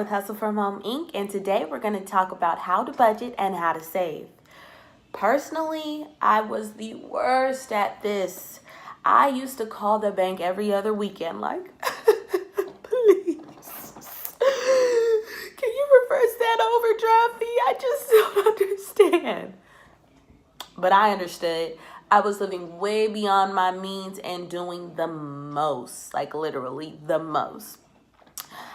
with Hustle From Home Inc. And today we're going to talk about how to budget and how to save. Personally, I was the worst at this. I used to call the bank every other weekend like, please, can you reverse that overdraft fee? I just don't understand. But I understood. I was living way beyond my means and doing the most, like literally the most.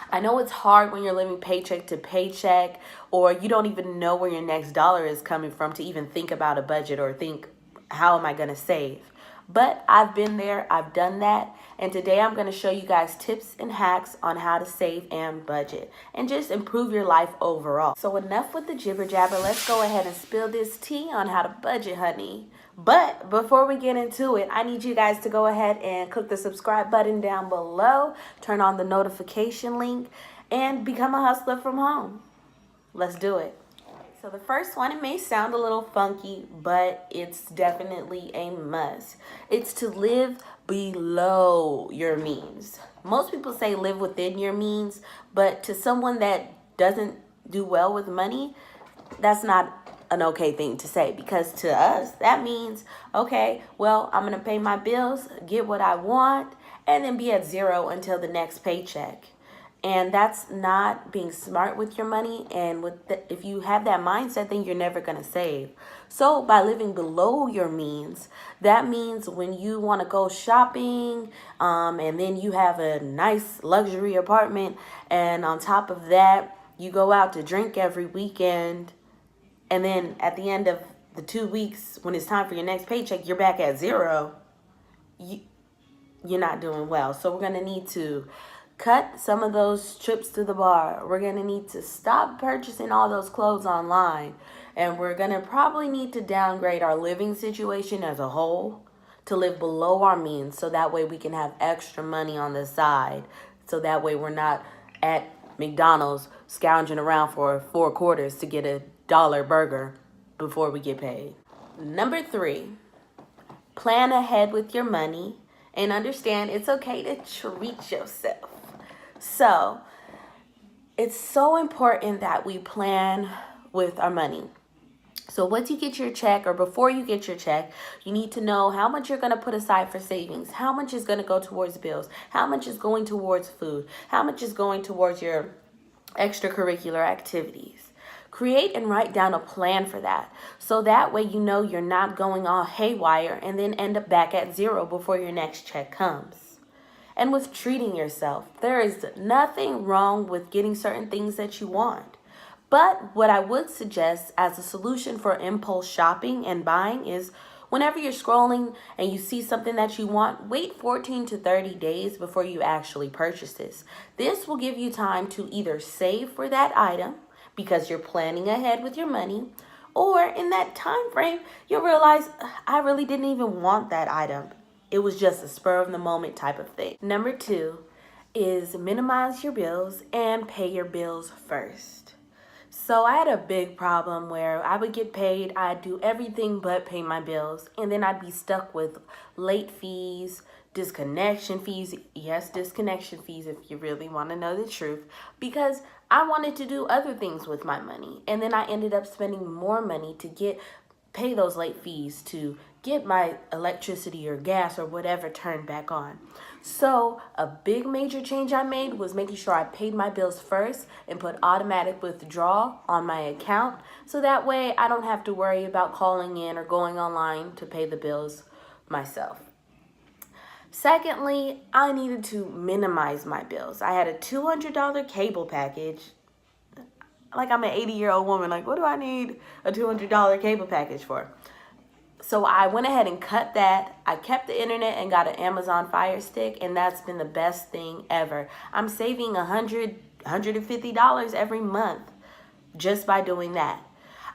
I know it's hard when you're living paycheck to paycheck, or you don't even know where your next dollar is coming from to even think about a budget or think, how am I going to save? But I've been there, I've done that, and today I'm going to show you guys tips and hacks on how to save and budget and just improve your life overall. So enough with the jibber jabber, let's go ahead and spill this tea on how to budget, honey. But before we get into it, I need you guys to go ahead and click the subscribe button down below, turn on the notification link, and become a hustler from home. Let's do it. So the first one, it may sound a little funky, but it's definitely a must. It's to live below your means. Most people say live within your means, but to someone that doesn't do well with money, that's not an okay thing to say, because to us that means, okay, well, I'm gonna pay my bills, get what I want, and then be at zero until the next paycheck. And that's not being smart with your money. And if you have that mindset, then you're never gonna save. So by living below your means, that means when you want to go shopping, and then you have a nice luxury apartment, and on top of that you go out to drink every weekend, and then at the end of the 2 weeks, when it's time for your next paycheck, you're back at zero. You're not doing well. So we're going to need to cut some of those trips to the bar. We're going to need to stop purchasing all those clothes online. And we're going to probably need to downgrade our living situation as a whole to live below our means, so that way we can have extra money on the side. So that way we're not at McDonald's scounging around for 4 quarters to get a $1 burger before we get paid. Number 3, plan ahead with your money and understand it's okay to treat yourself. So it's so important that we plan with our money. So once you get your check, or before you get your check, you need to know how much you're going to put aside for savings, how much is going to go towards bills, how much is going towards food, how much is going towards your extracurricular activities. Create and write down a plan for that. So that way you know you're not going all haywire and then end up back at zero before your next check comes. And with treating yourself, there is nothing wrong with getting certain things that you want. But what I would suggest as a solution for impulse shopping and buying is, whenever you're scrolling and you see something that you want, wait 14 to 30 days before you actually purchase this. This will give you time to either save for that item, because you're planning ahead with your money, or in that time frame, you'll realize, I really didn't even want that item. It was just a spur of the moment type of thing. Number 2 is minimize your bills and pay your bills first. So I had a big problem where I would get paid, I'd do everything but pay my bills, and then I'd be stuck with late fees, disconnection fees. Yes, disconnection fees, if you really want to know the truth, because I wanted to do other things with my money, and then I ended up spending more money to pay those late fees to get my electricity or gas or whatever turned back on. So a big major change I made was making sure I paid my bills first and put automatic withdrawal on my account, so that way I don't have to worry about calling in or going online to pay the bills myself. Secondly, I needed to minimize my bills. I had a $200 cable package. Like, I'm an 80-year-old woman. Like, what do I need a $200 cable package for? So I went ahead and cut that. I kept the internet and got an Amazon Fire Stick, and that's been the best thing ever. I'm saving $150 every month just by doing that.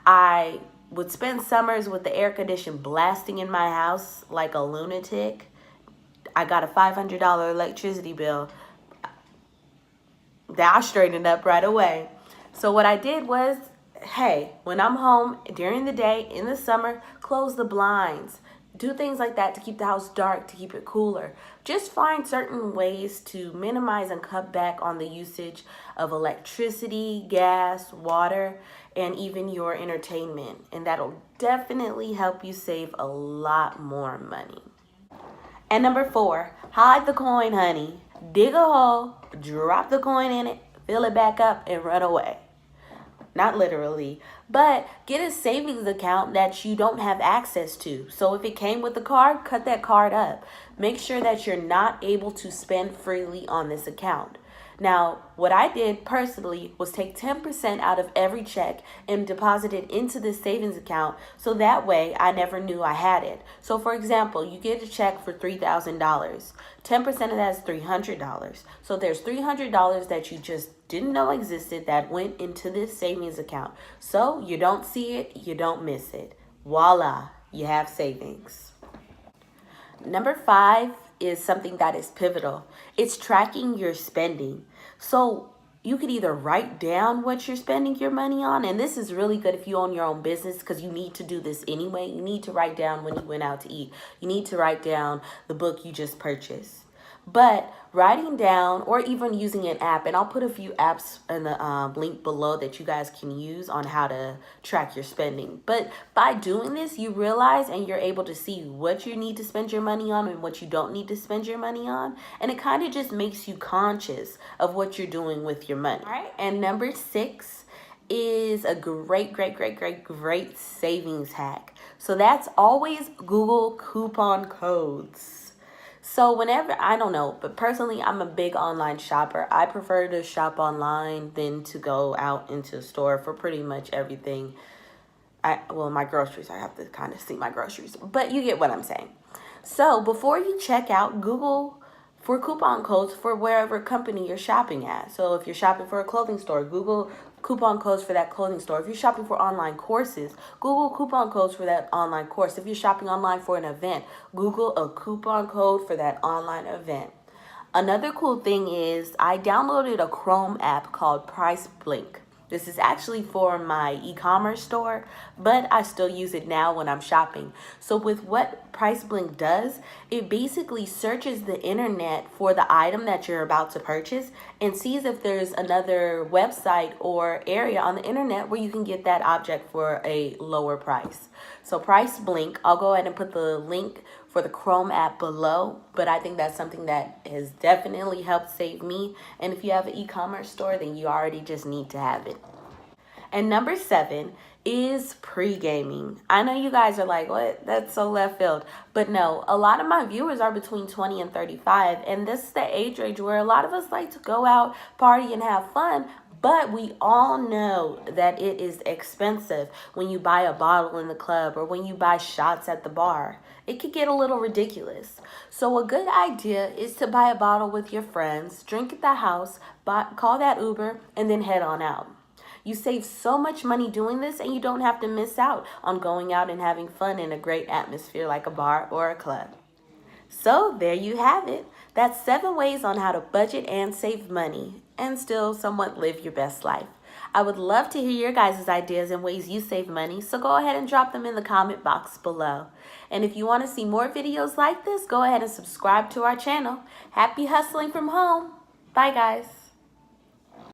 I would spend summers with the air condition blasting in my house like a lunatic. I got a $500 electricity bill that I straightened up right away. So what I did was, hey, when I'm home during the day in the summer, close the blinds. do things like that to keep the house dark, to keep it cooler. Just find certain ways to minimize and cut back on the usage of electricity, gas, water, and even your entertainment. And that'll definitely help you save a lot more money. And number 4, hide the coin, honey. Dig a hole, drop the coin in it, fill it back up, and run away. Not literally, but get a savings account that you don't have access to. So if it came with the card, cut that card up. Make sure that you're not able to spend freely on this account. Now, what I did personally was take 10% out of every check and deposit it into this savings account, so that way I never knew I had it. So for example, you get a check for $3,000. 10% of that is $300. So there's $300 that you just didn't know existed that went into this savings account. So you don't see it, you don't miss it. Voila, you have savings. Number 5 is something that is pivotal. It's tracking your spending. So you could either write down what you're spending your money on, and this is really good if you own your own business, because you need to do this anyway. You need to write down when you went out to eat. You need to write down the book you just purchased. But writing down, or even using an app, and I'll put a few apps in the link below that you guys can use on how to track your spending. But by doing this, you realize and you're able to see what you need to spend your money on and what you don't need to spend your money on. And it kind of just makes you conscious of what you're doing with your money. All right. And number 6 is a great savings hack. So that's always Google coupon codes. So whenever, I don't know, but personally, I'm a big online shopper. I prefer to shop online than to go out into a store for pretty much everything. My groceries, I have to kind of see my groceries, but you get what I'm saying. So before you check out, Google for coupon codes for wherever company you're shopping at. So if you're shopping for a clothing store, Google coupon codes for that clothing store. If you're shopping for online courses, Google coupon codes for that online course. If you're shopping online for an event, Google a coupon code for that online event. Another cool thing is I downloaded a Chrome app called Price Blink. This is actually for my e-commerce store, but I still use it now when I'm shopping. So with what Price Blink does, it basically searches the internet for the item that you're about to purchase and sees if there's another website or area on the internet where you can get that object for a lower price. So Price Blink, I'll go ahead and put the link for the Chrome app below, but I think that's something that has definitely helped save me. And if you have an e-commerce store, then you already just need to have it. And number 7 is pre-gaming. I know you guys are like, what? That's so left field. But no, a lot of my viewers are between 20 and 35. And this is the age range where a lot of us like to go out, party, and have fun. But we all know that it is expensive when you buy a bottle in the club or when you buy shots at the bar. It could get a little ridiculous. So a good idea is to buy a bottle with your friends, drink at the house, call that Uber, and then head on out. You save so much money doing this, and you don't have to miss out on going out and having fun in a great atmosphere like a bar or a club. So there you have it. That's 7 ways on how to budget and save money and still somewhat live your best life. I would love to hear your guys' ideas and ways you save money, so go ahead and drop them in the comment box below. And if you want to see more videos like this, go ahead and subscribe to our channel. Happy hustling from home. Bye, guys.